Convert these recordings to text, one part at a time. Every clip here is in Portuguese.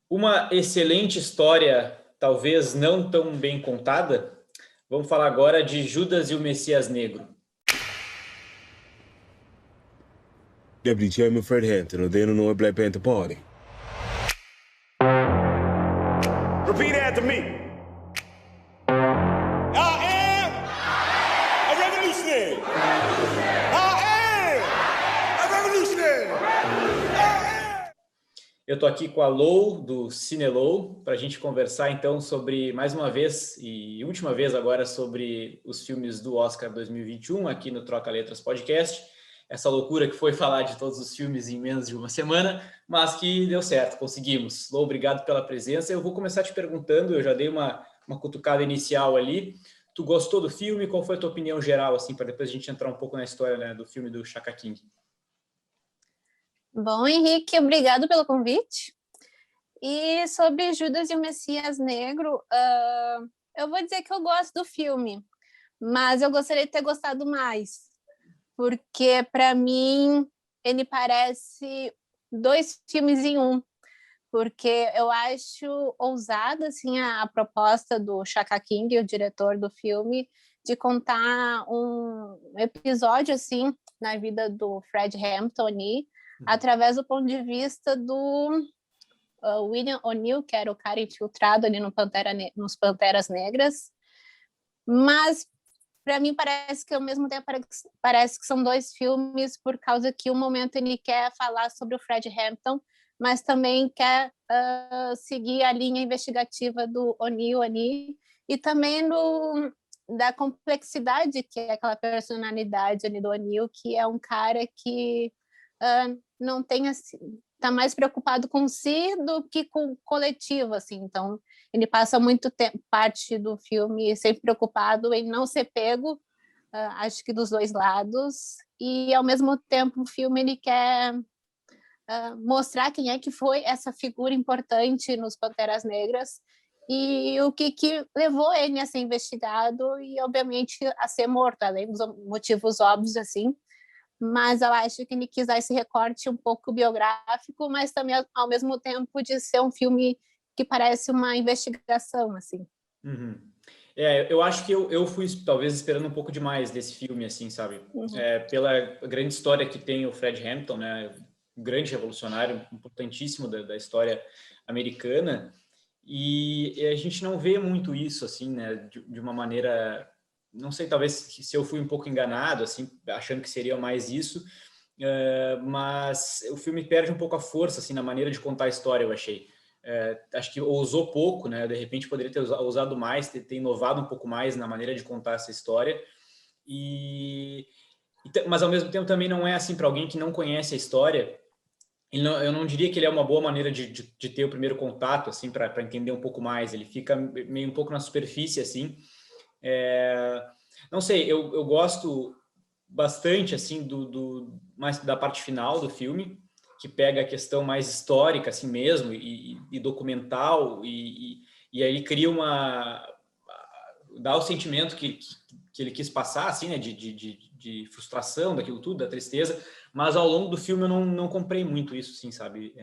Uma excelente história, talvez não tão bem contada. Vamos falar agora de Judas e o Messias Negro. Deputy Chairman Fred Hampton of the Illinois Black Panther Party. Repeat after me. I am a revolutionary. I am a revolutionary. Eu estou aqui com a Lou, do Cinelou, para a gente conversar, então, sobre, mais uma vez, e última vez agora, sobre os filmes do Oscar 2021, aqui no Troca Letras Podcast. Essa loucura que foi falar de todos os filmes em menos de uma semana, mas que deu certo, conseguimos. Lou, obrigado pela presença. Eu vou começar te perguntando, eu já dei uma cutucada inicial ali. Tu gostou do filme? Qual foi a tua opinião geral, assim, para depois a gente entrar um pouco na história, né, do filme do Shaka King? Bom, Henrique, obrigado pelo convite. E sobre Judas e o Messias Negro, eu vou dizer que eu gosto do filme, mas eu gostaria de ter gostado mais, porque para mim ele parece dois filmes em um, porque eu acho ousada assim, a proposta do Shaka King, o diretor do filme, de contar um episódio assim na vida do Fred Hampton através do ponto de vista do William O'Neill, que era o cara infiltrado ali no nos Panteras Negras. Mas, para mim, parece que, ao mesmo tempo, parece que são dois filmes, por causa que um momento ele quer falar sobre o Fred Hampton, mas também quer seguir a linha investigativa do O'Neill ali, e também da complexidade que é aquela personalidade ali do O'Neill, que é um cara que não tem assim, tá mais preocupado com si do que com o coletivo, assim. Então ele passa muito tempo, parte do filme sempre preocupado em não ser pego, acho que dos dois lados, e ao mesmo tempo o filme ele quer mostrar quem é que foi essa figura importante nos Panteras Negras e o que levou ele a ser investigado e obviamente a ser morto, além dos motivos óbvios assim. Mas eu acho que ele quis dar esse recorte um pouco biográfico, mas também ao mesmo tempo de ser um filme que parece uma investigação, assim. Uhum. Eu acho que eu fui talvez esperando um pouco demais desse filme, assim, sabe? Uhum. Pela grande história que tem o Fred Hampton, né? Um grande revolucionário, importantíssimo da história americana, e a gente não vê muito isso, assim, né? De uma maneira, não sei, talvez se eu fui um pouco enganado, assim, achando que seria mais isso, mas o filme perde um pouco a força, assim, na maneira de contar a história, eu achei. Acho que ousou pouco, né? De repente poderia ter ousado mais, ter inovado um pouco mais na maneira de contar essa história. Mas ao mesmo tempo também não é assim para alguém que não conhece a história. Eu não diria que ele é uma boa maneira de ter o primeiro contato, assim, para entender um pouco mais. Ele fica meio um pouco na superfície, assim. Não sei, eu gosto bastante, assim, mais da parte final do filme, que pega a questão mais histórica, assim mesmo, e documental, e aí cria dá o sentimento que ele quis passar, assim, né, de frustração daquilo tudo, da tristeza, mas ao longo do filme eu não comprei muito isso, assim, sabe?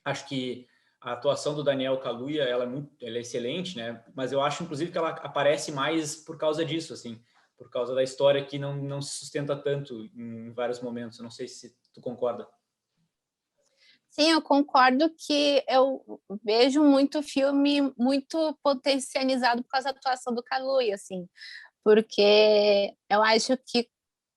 Acho que a atuação do Daniel Kaluuya, ela é excelente, né? Mas eu acho, inclusive, que ela aparece mais por causa disso, assim, por causa da história que não se sustenta tanto em vários momentos. Eu não sei se tu concorda. Sim, eu concordo que eu vejo muito filme muito potencializado por causa da atuação do Kaluuya, assim, porque eu acho que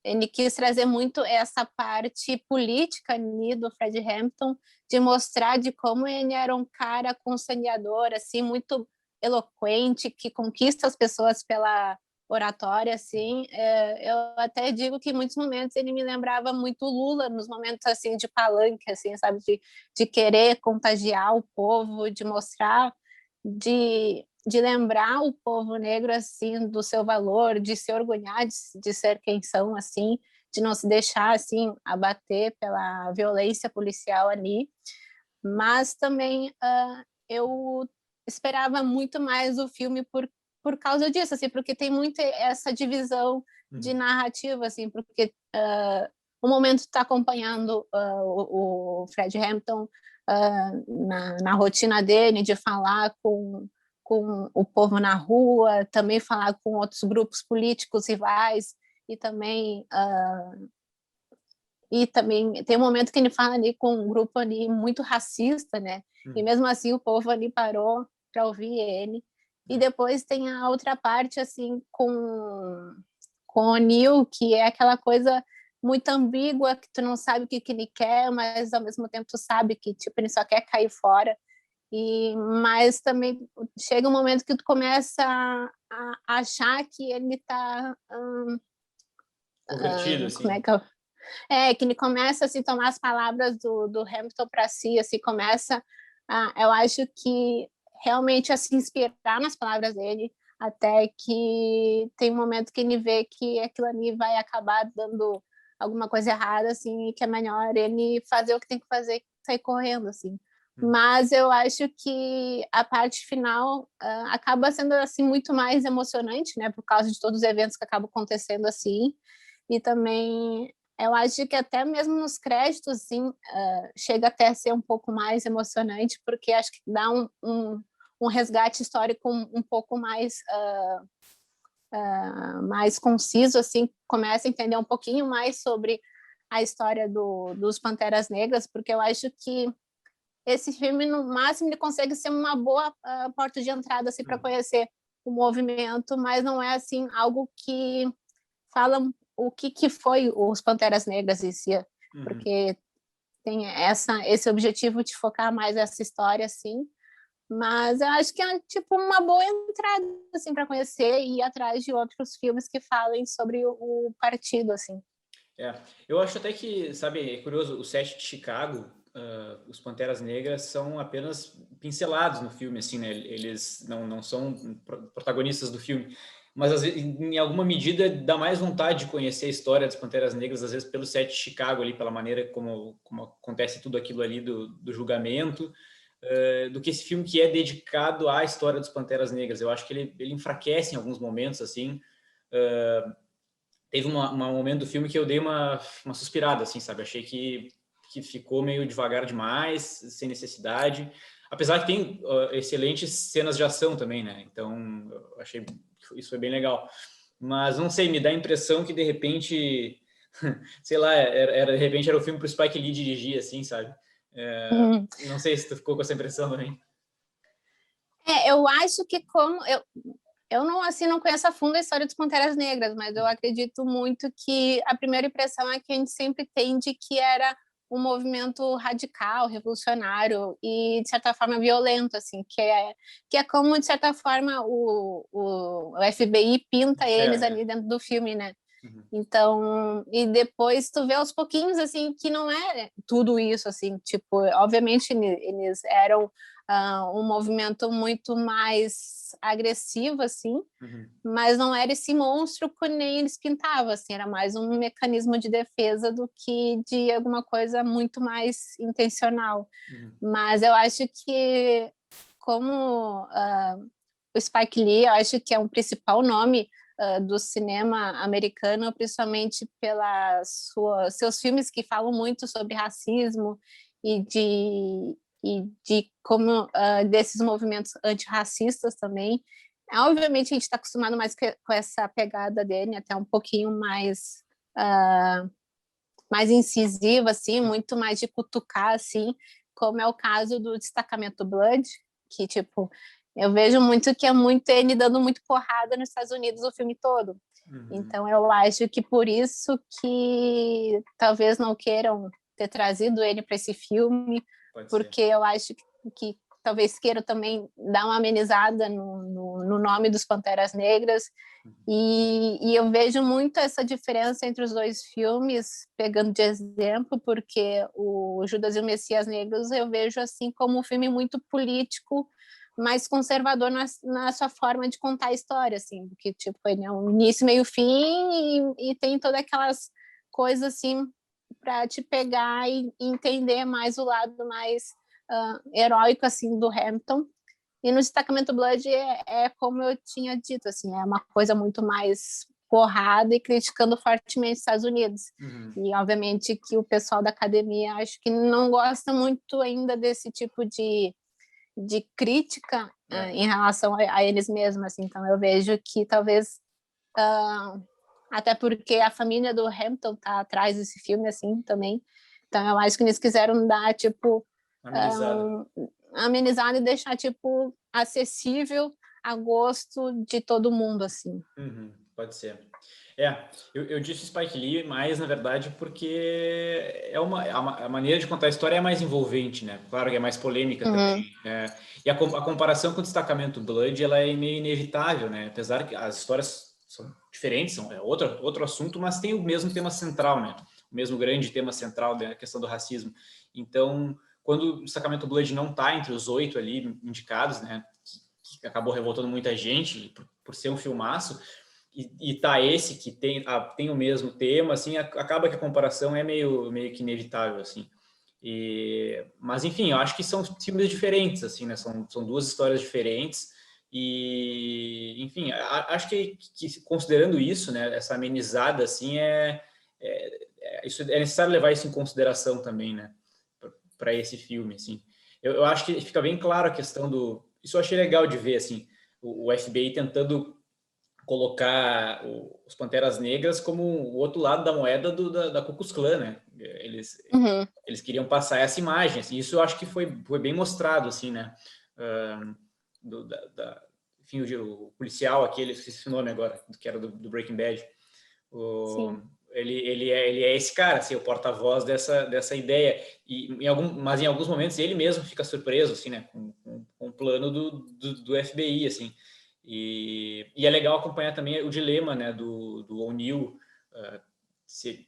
ele quis trazer muito essa parte política ali do Fred Hampton, de mostrar de como ele era um cara conciliador, assim, muito eloquente, que conquista as pessoas pela oratória, assim. Eu até digo que em muitos momentos ele me lembrava muito Lula, nos momentos, assim, de palanque, assim, sabe, de querer contagiar o povo, de mostrar, de lembrar o povo negro assim do seu valor, de se orgulhar de ser quem são, assim, de não se deixar assim abater pela violência policial ali, mas também eu esperava muito mais o filme por causa disso, assim, porque tem muito essa divisão de narrativa, assim, porque o momento está acompanhando o Fred Hampton na rotina dele, de falar com o povo na rua, também falar com outros grupos políticos rivais, e também tem um momento que ele fala ali com um grupo ali muito racista, né? E mesmo assim o povo ali parou para ouvir ele. E depois tem a outra parte assim com o Neil, que é aquela coisa muito ambígua, que tu não sabe o que ele quer, mas ao mesmo tempo tu sabe que tipo ele só quer cair fora. Mas também chega um momento que tu começa a achar que ele está Convertido, assim. como é que que ele começa assim, a tomar as palavras do Hamilton para si, assim, começa eu acho que realmente a se inspirar nas palavras dele, até que tem um momento que ele vê que aquilo ali vai acabar dando alguma coisa errada, assim, e que é melhor ele fazer o que tem que fazer e sair correndo, assim. Mas eu acho que a parte final acaba sendo assim muito mais emocionante, né, por causa de todos os eventos que acabam acontecendo assim, e também eu acho que até mesmo nos créditos, assim, chega até a ser um pouco mais emocionante, porque acho que dá um resgate histórico um pouco mais conciso, assim, começa a entender um pouquinho mais sobre a história dos Panteras Negras, porque eu acho que esse filme, no máximo, ele consegue ser uma boa porta de entrada assim, para conhecer o movimento, mas não é assim algo que fala o que foi os Panteras Negras em si, porque tem esse objetivo de focar mais essa história, assim, mas eu acho que é tipo uma boa entrada assim, para conhecer e ir atrás de outros filmes que falem sobre o partido, assim. Eu acho até que, sabe, é curioso, o set de Chicago, os Panteras Negras são apenas pincelados no filme, assim, né? Eles não são protagonistas do filme, mas às vezes, em alguma medida dá mais vontade de conhecer a história das Panteras Negras, às vezes pelo set de Chicago ali, pela maneira como acontece tudo aquilo ali do julgamento, do que esse filme que é dedicado à história dos Panteras Negras. Eu acho que ele enfraquece em alguns momentos, assim. Teve um momento do filme que eu dei uma suspirada, assim, sabe? Achei que ficou meio devagar demais, sem necessidade. Apesar que tem excelentes cenas de ação também, né? Então, eu achei que isso foi bem legal. Mas, não sei, me dá a impressão que, de repente, sei lá, de repente era o filme para o Spike Lee dirigir, assim, sabe? Não sei se tu ficou com essa impressão também. Eu acho que eu não, assim, não conheço a fundo a história dos Panteras Negras, mas eu acredito muito que a primeira impressão é que a gente sempre tem de que era um movimento radical, revolucionário e, de certa forma, violento, assim, que é como, de certa forma, o FBI pinta eles ali dentro do filme, né? Então, e depois tu vê aos pouquinhos, assim, que não é tudo isso, assim, tipo, obviamente eles eram um movimento muito mais agressivo, assim, mas não era esse monstro que nem eles pintavam, assim, era mais um mecanismo de defesa do que de alguma coisa muito mais intencional. Mas eu acho que, como o Spike Lee, eu acho que é um principal nome do cinema americano, principalmente pelas seus filmes que falam muito sobre racismo e de como desses movimentos antirracistas também. Obviamente a gente está acostumado mais com essa pegada dele, até um pouquinho mais incisiva, assim, muito mais de cutucar, assim, como é o caso do Destacamento Blood, que, tipo, eu vejo muito que é muito ele dando muito porrada nos Estados Unidos o filme todo. Então, eu acho que por isso que talvez não queiram ter trazido ele para esse filme, porque eu acho que talvez queiram também dar uma amenizada no nome dos Panteras Negras. E eu vejo muito essa diferença entre os dois filmes, pegando de exemplo, porque o Judas e o Messias Negros eu vejo assim como um filme muito político, mais conservador na sua forma de contar a história, assim, porque tipo, ele é um início, meio, fim, e tem todas aquelas coisas assim para te pegar e entender mais o lado mais heróico assim do Hamilton. E no Destacamento Blood é como eu tinha dito, assim, é uma coisa muito mais porrada e criticando fortemente os Estados Unidos. Uhum. E, obviamente, que o pessoal da academia acho que não gosta muito ainda desse tipo de crítica em relação a eles mesmos. Assim. Então, eu vejo que talvez... até porque a família do Hamilton tá atrás desse filme, assim, também. Então, eu acho que eles quiseram dar, tipo... amenizada e deixar, tipo, acessível a gosto de todo mundo, assim. Uhum, pode ser. Eu disse Spike Lee, mas na verdade porque a maneira de contar a história é mais envolvente, né? Claro que é mais polêmica também. E a comparação com o Destacamento Blood, ela é meio inevitável, né? Apesar que as histórias são diferentes, é outro assunto, mas tem o mesmo tema central, né? O mesmo grande tema central da questão do racismo. Então, quando o Destacamento Blood não está entre os 8 ali indicados, né? Que acabou revoltando muita gente por ser um filmaço, e tá esse que tem o mesmo tema, assim, acaba que a comparação é meio que inevitável, assim. Mas, enfim, eu acho que são filmes diferentes, assim, né? São duas histórias diferentes e, enfim, acho que considerando isso, né? Essa amenizada, assim, isso, é necessário levar isso em consideração também, né? Para esse filme, assim. Eu acho que fica bem claro a questão do... Isso eu achei legal de ver, assim, o FBI tentando colocar os Panteras Negras como o outro lado da moeda da Ku Klux Klan, né? Eles queriam passar essa imagem, assim, isso eu acho que foi bem mostrado, assim, né? Enfim, o policial aquele, esqueci o nome agora, que era do Breaking Bad. Ele é esse cara, assim, o porta-voz dessa ideia. Mas em alguns momentos ele mesmo fica surpreso, assim, né? Com o plano do FBI, assim. E é legal acompanhar também o dilema, né, do O'Neill,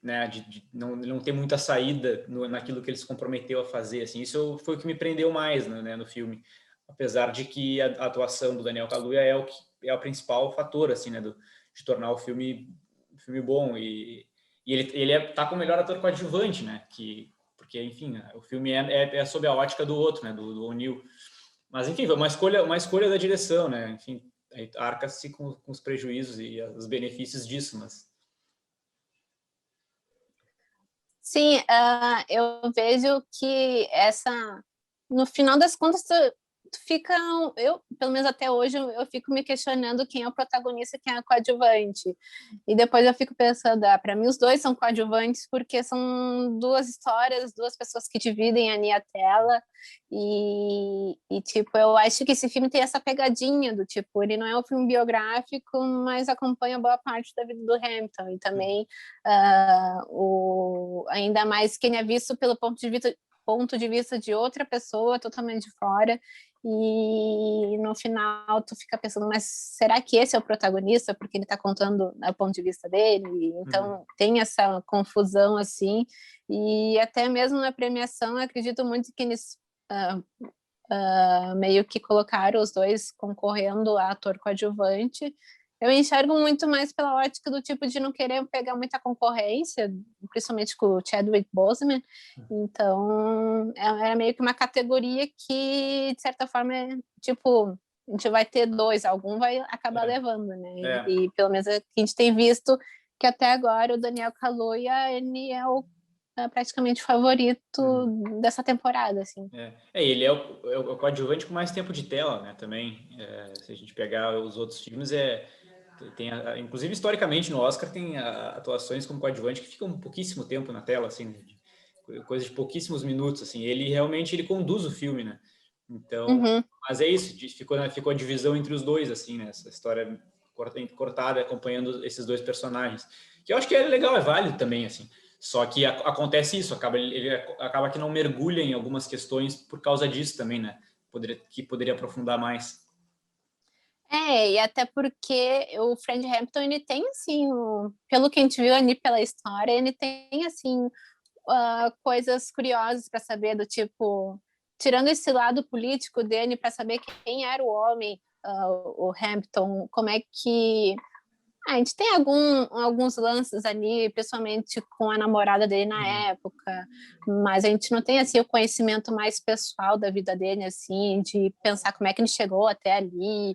né, de não ter muita saída naquilo que ele se comprometeu a fazer, assim. Isso foi o que me prendeu mais, né, no filme, apesar de que a atuação do Daniel Kaluuya é o principal fator, assim, né, de tornar o filme bom, e ele tá com o melhor ator coadjuvante, né, porque, enfim, o filme é sob a ótica do outro, né, do O'Neill. Mas, enfim, foi uma escolha da direção, né? Enfim, arca-se com os prejuízos e os benefícios disso, mas... Sim, eu vejo que no final das contas, pelo menos até hoje, eu fico me questionando quem é o protagonista e quem é o coadjuvante. E depois eu fico pensando, para mim os dois são coadjuvantes porque são duas histórias, duas pessoas que dividem ali a tela. E tipo, eu acho que esse filme tem essa pegadinha do tipo, ele não é um filme biográfico, mas acompanha boa parte da vida do Hamilton. E também, ainda mais quem é visto pelo ponto de vista de outra pessoa totalmente fora, e no final tu fica pensando, mas será que esse é o protagonista porque ele está contando do ponto de vista dele? Então tem essa confusão assim, e até mesmo na premiação eu acredito muito que eles meio que colocaram os dois concorrendo a ator coadjuvante. Eu enxergo muito mais pela ótica do tipo de não querer pegar muita concorrência, principalmente com o Chadwick Boseman. Então, era meio que uma categoria que, de certa forma, tipo, a gente vai ter dois, algum vai acabar levando, né? E pelo menos a gente tem visto que até agora o Daniel Kaluuya, ele é praticamente favorito dessa temporada, assim. Ele é o coadjuvante com mais tempo de tela, né, também. Se a gente pegar os outros filmes, inclusive historicamente no Oscar tem atuações como coadjuvante que ficam pouquíssimo tempo na tela, assim, coisa de pouquíssimos minutos, assim. Ele realmente conduz o filme, né? Então, mas é isso, ficou a divisão entre os dois, assim, né? Essa história cortada acompanhando esses dois personagens, que eu acho que é legal, é válido também, assim. Só que acontece isso, ele acaba que não mergulha em algumas questões por causa disso também, né? Que poderia aprofundar mais. E até porque o Fred Hampton, ele tem, assim, pelo que a gente viu ali pela história, ele tem, assim, coisas curiosas para saber, do tipo, tirando esse lado político dele, para saber quem era o homem, o Hampton, como é que... a gente tem alguns lances ali, pessoalmente com a namorada dele na época, mas a gente não tem, assim, o conhecimento mais pessoal da vida dele, assim, de pensar como é que ele chegou até ali.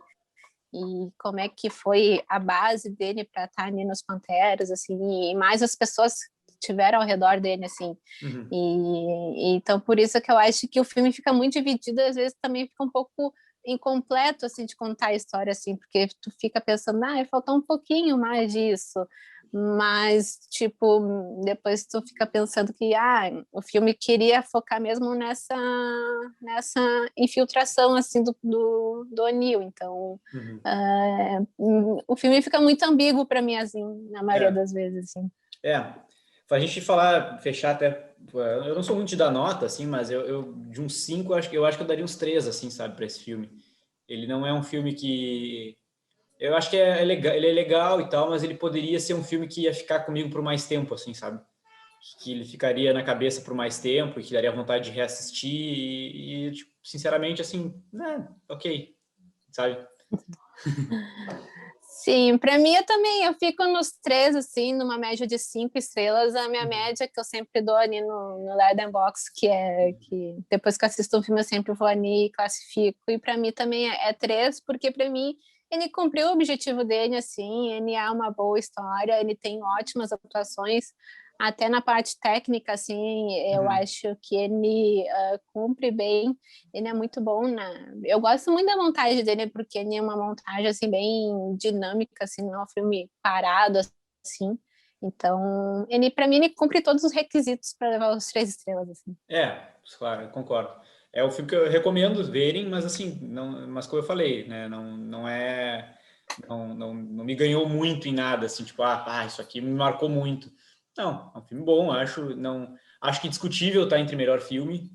e como é que foi a base dele para estar ali nos Panteras, assim, e mais as pessoas que tiveram ao redor dele, assim. Uhum. Então, por isso que eu acho que o filme fica muito dividido, às vezes também fica um pouco incompleto, assim, de contar a história, assim, porque tu fica pensando, faltou um pouquinho mais disso, mas, tipo, depois tu fica pensando que, o filme queria focar mesmo nessa infiltração, assim, do O'Neill, então, o filme fica muito ambíguo para mim, assim, na maioria das vezes, assim. Pra gente fechar até, eu não sou muito de dar nota, assim, mas eu de uns 5, eu acho que eu daria uns 3, assim, sabe, para esse filme. Ele não é um filme que... Eu acho que legal, ele é legal e tal, mas ele poderia ser um filme que ia ficar comigo por mais tempo, assim, sabe? Que ele ficaria na cabeça por mais tempo e que daria vontade de reassistir e tipo, sinceramente, assim, ok, sabe? Sim, para mim eu fico nos 3, assim, numa média de 5 estrelas. A minha média que eu sempre dou ali no Letterboxd, que depois que eu assisto um filme eu sempre vou ali e classifico. E para mim também é 3, porque para mim ele cumpriu o objetivo dele, assim, ele é uma boa história, ele tem ótimas atuações, até na parte técnica, assim, eu acho que ele cumpre bem, ele é muito bom, né? Eu gosto muito da montagem dele, porque ele é uma montagem, assim, bem dinâmica, assim, não é um filme parado, assim, então, ele, para mim, ele cumpre todos os requisitos para levar os 3 estrelas, assim. Claro, eu concordo. É um filme que eu recomendo verem, mas assim, mas como eu falei, né, não me ganhou muito em nada, assim, tipo, isso aqui me marcou muito. Não, é um filme bom, acho que discutível tá entre melhor filme.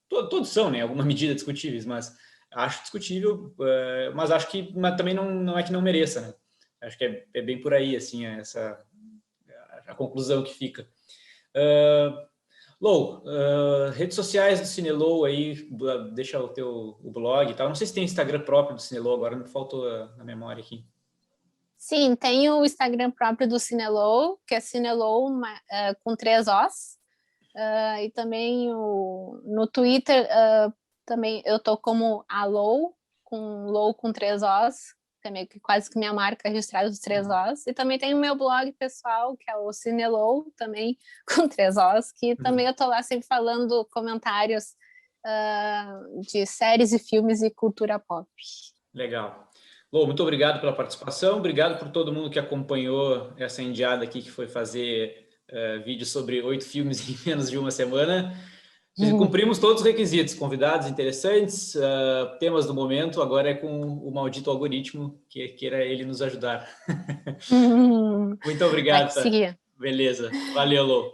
Todos são, né, alguma medida discutíveis, mas acho discutível, mas acho que também não é que não mereça, né? Acho que é bem por aí, assim, a conclusão que fica. Lou, redes sociais do Cinelow aí, deixa o blog e tal. Não sei se tem Instagram próprio do Cinelow agora, me faltou na memória aqui. Sim, tem o Instagram próprio do Cinelow, que é Cinelow com 3 Os. E também no Twitter, também eu tô como Alou, com 3 Os, também que quase que minha marca registrada dos 3 Os. E também tem o meu blog pessoal, que é o Cinelow, também com 3 Os, que também eu tô lá sempre falando comentários de séries e filmes e cultura pop. Legal. Lou, muito obrigado pela participação, obrigado por todo mundo que acompanhou essa indiada aqui que foi fazer vídeo sobre 8 filmes em menos de uma semana. Cumprimos todos os requisitos, convidados interessantes, temas do momento, agora é com o maldito algoritmo, que queira ele nos ajudar. Muito obrigado. Vai conseguir. Beleza. Valeu, Lou.